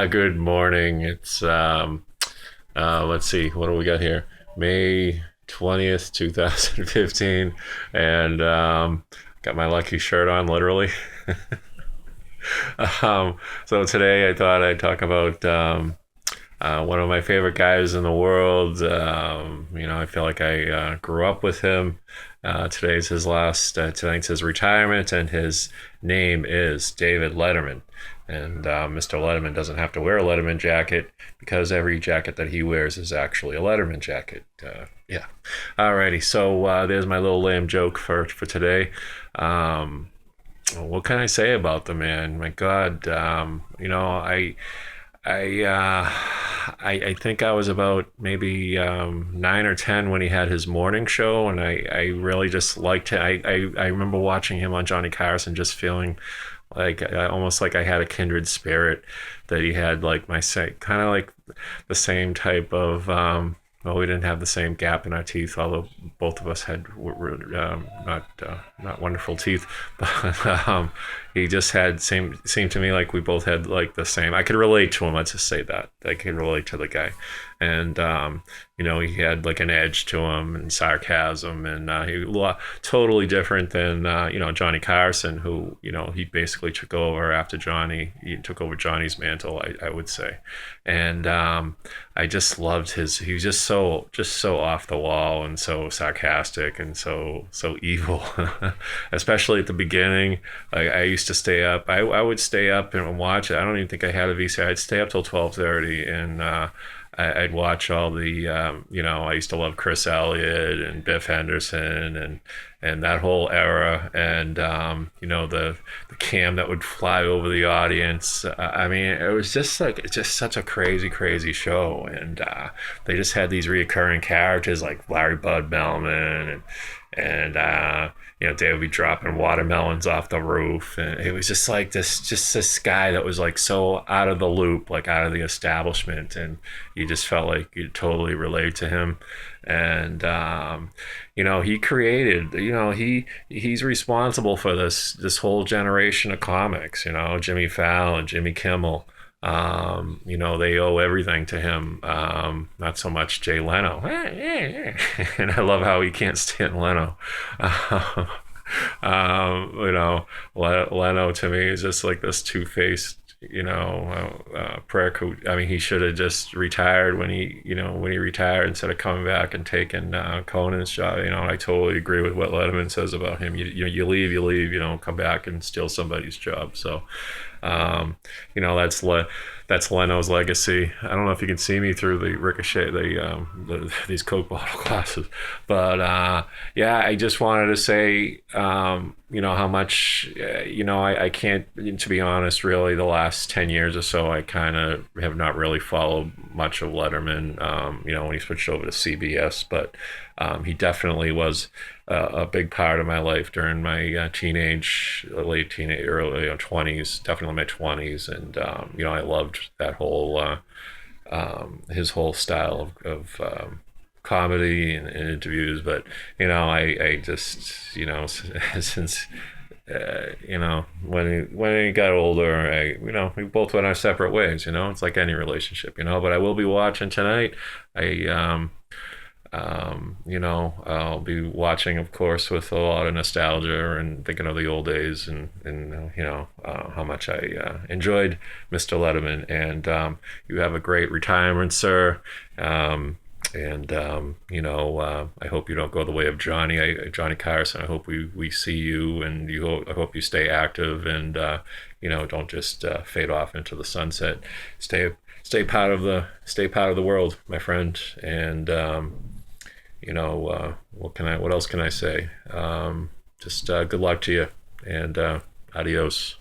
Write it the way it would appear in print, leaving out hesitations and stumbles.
Good morning. It's let's see, what do we got here? May 20th, 2015, and got my lucky shirt on, literally. um, so today I thought I'd talk about one of my favorite guys in the world. I feel like I grew up with him. Tonight's his retirement, and his name is David Letterman. And Mr. Letterman doesn't have to wear a Letterman jacket because every jacket that he wears is actually a Letterman jacket. Yeah. Alrighty. So there's my little lame joke for today. What can I say about the man? My God, I, uh, I think I was about maybe 9 or 10 when he had his morning show, and I really just liked it. I remember watching him on Johnny Carson, just feeling like almost like I had a kindred spirit, that he had like my say, kind of like the same type of. Well, we didn't have the same gap in our teeth, although both of us were not wonderful teeth. But he just had seemed to me like we both had like the same. I could relate to him. Let's just say that I could relate to the guy, and he had like an edge to him and sarcasm, and totally different than Johnny Carson, who he basically took over after Johnny. He took over Johnny's mantle, I would say, and I just loved his. He was just so off the wall and so sarcastic and so evil, especially at the beginning. I used to stay up. I would stay up and watch it. I don't even think I had a VCR. I'd stay up till 12:30, and I'd watch all the. I used to love Chris Elliott and Biff Henderson and that whole era, and the cam that would fly over the audience. I mean, it was just such a crazy show, and they just had these reoccurring characters like Larry Bud Melman and they would be dropping watermelons off the roof, and it was just this guy that was like so out of the loop, like out of the establishment, and you just felt like you totally relate to him. And he created, he's responsible for this whole generation of comics. Jimmy Fallon, Jimmy Kimmel. They owe everything to him. Not so much Jay Leno, and I love how he can't stand Leno. Leno to me is just like this two-faced, prick who, I mean, he should have just retired when he retired, instead of coming back and taking Conan's job. I totally agree with what Letterman says about him. You leave, you don't come back and steal somebody's job. So, that's Leno's legacy. I don't know if you can see me through the ricochet, these Coke bottle glasses, but yeah, I just wanted to say, how much, I can't, to be honest, really, the last 10 years or so, I kind of have not really followed much of Letterman, when he switched over to CBS, but he definitely was a big part of my life during my late teenage, early 20s, definitely my 20s, and I loved that whole his whole style of comedy and interviews. But I just since when he got older, we both went our separate ways. It's like any relationship. But I will be watching tonight. I'll be watching, of course, with a lot of nostalgia and thinking of the old days, and how much I enjoyed Mr. Letterman. And you have a great retirement, sir. I hope you don't go the way of Johnny Carson. I hope we see you, and I hope you stay active, and don't just fade off into the sunset. Stay part of the world, my friend. And what else can I say? Just good luck to you, and adios.